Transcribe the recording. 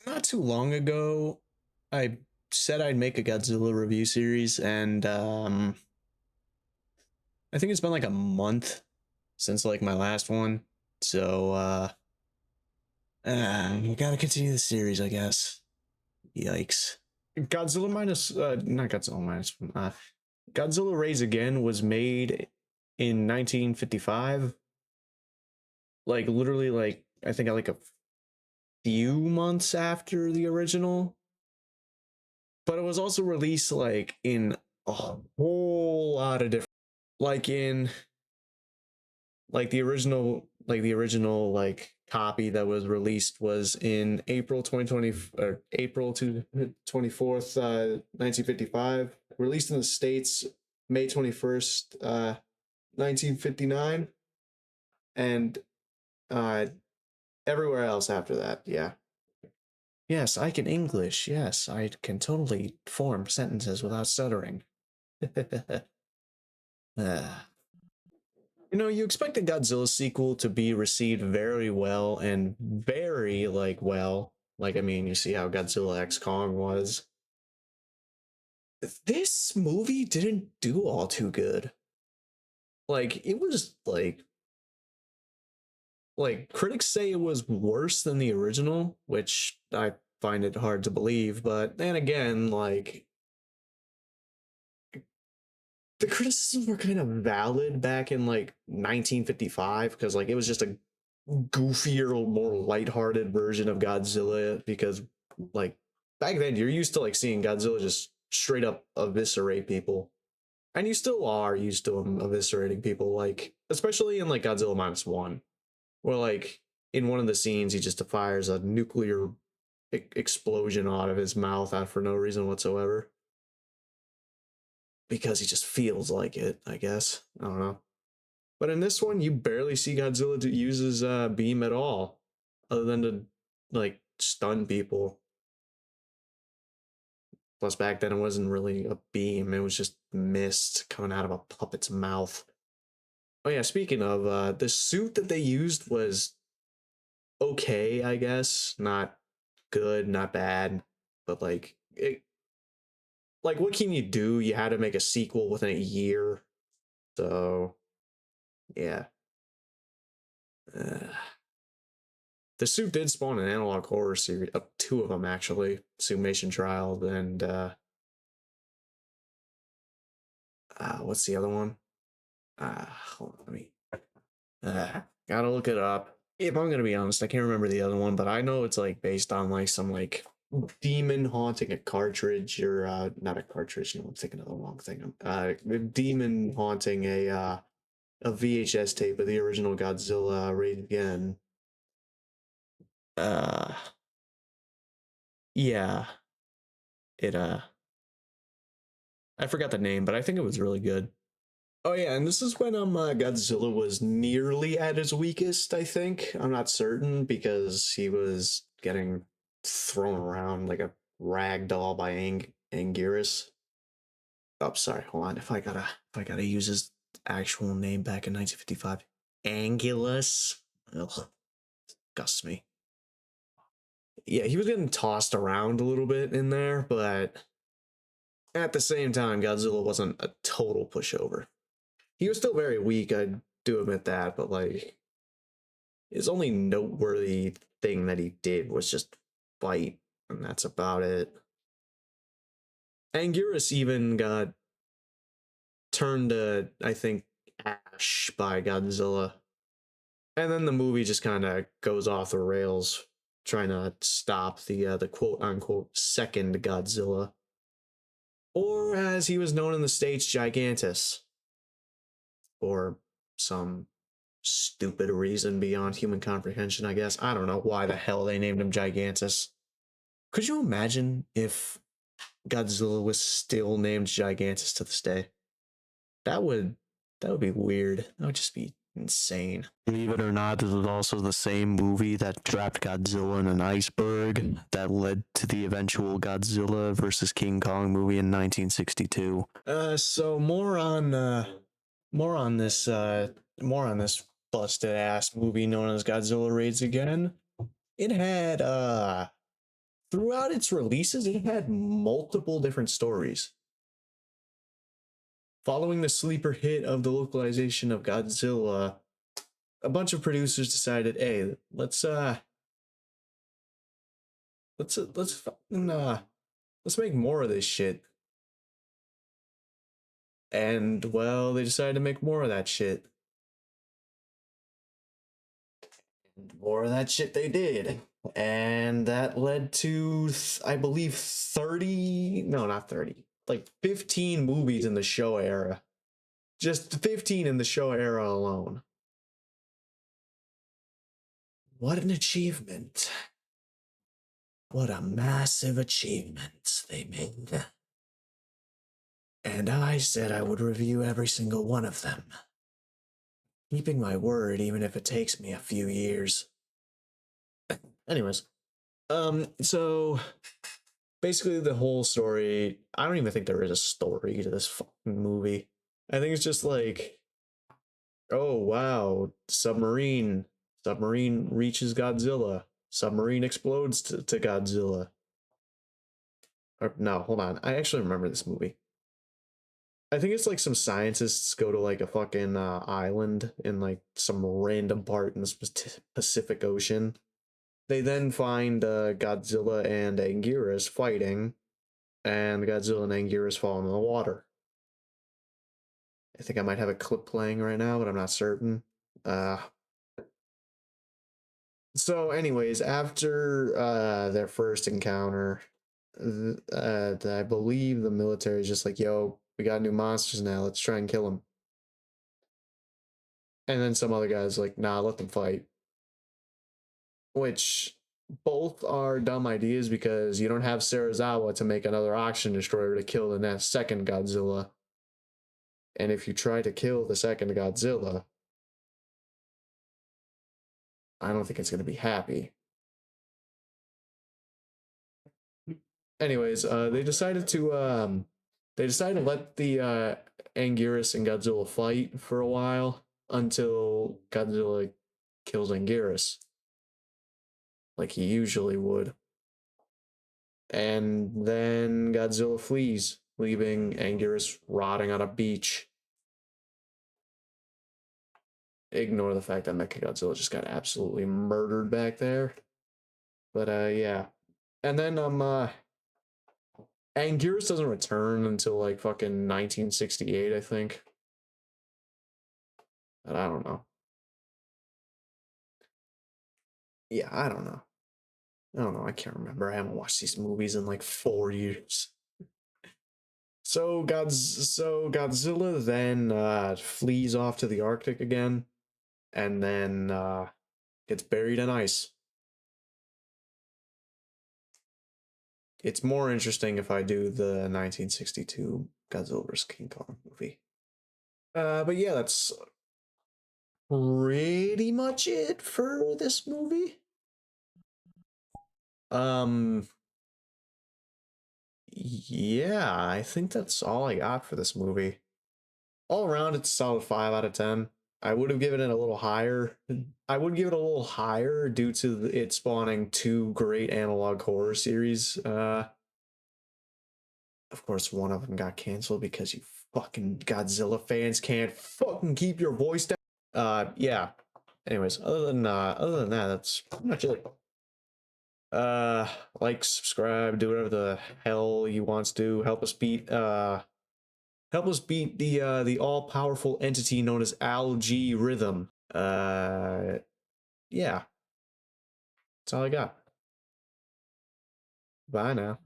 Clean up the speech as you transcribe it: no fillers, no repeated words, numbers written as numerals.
not too long ago, I said I'd make a Godzilla review series, and I think it's been like a month since like my last one. So you gotta continue the series, I guess. Yikes. Godzilla minus, not Godzilla minus, Godzilla Raids Again was made in 1955. Like literally, like I think like a few months after the original, but it was also released like in a whole lot of different, like in like the original like copy that was released was in April 2020 or April to 24th 1955, released in the States May 21st 1959, and uh everywhere else after that. Yeah. Yes, I can English. Yes, I can totally form sentences without stuttering. Ah. You expect a Godzilla sequel to be received very well and very like well. Like, I mean, you see how Godzilla X Kong was. This movie didn't do all too good. Like, it was like critics say it was worse than the original, which I find it hard to believe, but then again, like the criticisms were kind of valid back in like 1955 because like it was just a goofier, more lighthearted version of Godzilla because like back then you're used to like seeing Godzilla just straight up eviscerate people. And you still are used to him eviscerating people, like especially in like Godzilla minus one, where like in one of the scenes he just fires a nuclear explosion out of his mouth out for no reason whatsoever because he just feels like it, I guess. I don't know. But in this one, you barely see Godzilla use his beam at all, other than to like stun people. Plus, back then it wasn't really a beam; it was just mist coming out of a puppet's mouth. Oh yeah, speaking of, the suit that they used was okay, I guess. Not good, not bad, but like it. Like, what can you do? You had to make a sequel within a year, so yeah. Uh, the suit did spawn an analog horror series, two of them actually, Summation Trial and what's the other one? Hold on, let me gotta look it up. If I'm gonna be honest, I can't remember the other one, but I know it's like based on like some like demon haunting a cartridge or not a cartridge. No, I'm thinking of the wrong thing. Demon haunting a VHS tape of the original Godzilla Raids Again. Uh, yeah, it I forgot the name, but I think it was really good. Oh yeah, and this is when Godzilla was nearly at his weakest, I think. I'm not certain because he was getting thrown around like a rag doll by Anguirus. Oh, sorry, hold on. If I gotta use his actual name back in 1955. Angulus. Ugh, disgusts me. Yeah, he was getting tossed around a little bit in there, but at the same time, Godzilla wasn't a total pushover. He was still very weak, I do admit that, but like his only noteworthy thing that he did was just fight, and that's about it. Anguirus even got turned to, I think, ash by Godzilla. And then the movie just kind of goes off the rails, trying to stop the quote unquote second Godzilla, or as he was known in the States, Gigantus, or some stupid reason beyond human comprehension, I guess. I don't know why the hell they named him Gigantus. Could you imagine if Godzilla was still named Gigantus to this day? That would that would be weird. That would just be insane. Believe it or not, this was also the same movie that trapped Godzilla in an iceberg that led to the eventual Godzilla versus King Kong movie in 1962. So more on this busted ass movie known as Godzilla Raids Again. It had throughout its releases, it had multiple different stories. Following the sleeper hit of the localization of Godzilla, a bunch of producers decided, hey, let's make more of this shit. And well, they decided to make more of that shit. And more of that shit they did. And that led to, I believe, 30, no, not 30, like 15 movies in the show era. Just 15 in the show era alone. What an achievement. What a massive achievement they made. And I said I would review every single one of them. Keeping my word even if it takes me a few years. Anyways, so basically the whole story, I don't even think there is a story to this fucking movie. I think it's just like, oh wow, submarine reaches Godzilla, submarine explodes to Godzilla. Or no, hold on, I actually remember this movie. I think it's like some scientists go to like a fucking island in like some random part in the Pacific Ocean. They then find Godzilla and Anguirus fighting, and Godzilla and Anguirus fall into the water. I think I might have a clip playing right now, but I'm not certain. So, anyways, after their first encounter, I believe the military is just like, yo, we got new monsters now, let's try and kill them. And then some other guy's like, nah, let them fight. Which both are dumb ideas because you don't have Serizawa to make another oxygen destroyer to kill the next second Godzilla. And if you try to kill the second Godzilla, I don't think it's going to be happy. Anyways, they decided to let the Anguirus and Godzilla fight for a while until Godzilla kills Anguirus, like he usually would. And then Godzilla flees, leaving Anguirus rotting on a beach. Ignore the fact that Mechagodzilla just got absolutely murdered back there. But yeah. And then Anguirus doesn't return until like fucking 1968, I think. But I don't know. Yeah, I don't know. I don't know. I can't remember. I haven't watched these movies in like 4 years. So Godzilla then flees off to the Arctic again, and then gets buried in ice. It's more interesting if I do the 1962 Godzilla vs. King Kong movie. But yeah, that's pretty much it for this movie. Yeah, I think that's all I got for this movie. All around, it's a solid 5 out of 10. I would have given it a little higher. I would give it a little higher due to it spawning 2 great analog horror series. Of course, one of them got canceled because you fucking Godzilla fans can't fucking keep your voice down. Yeah. Anyways, other than that, that's pretty much it. Like, subscribe, do whatever the hell you want to do. Help us beat the all-powerful entity known as Algae Rhythm. Yeah. That's all I got. Bye now.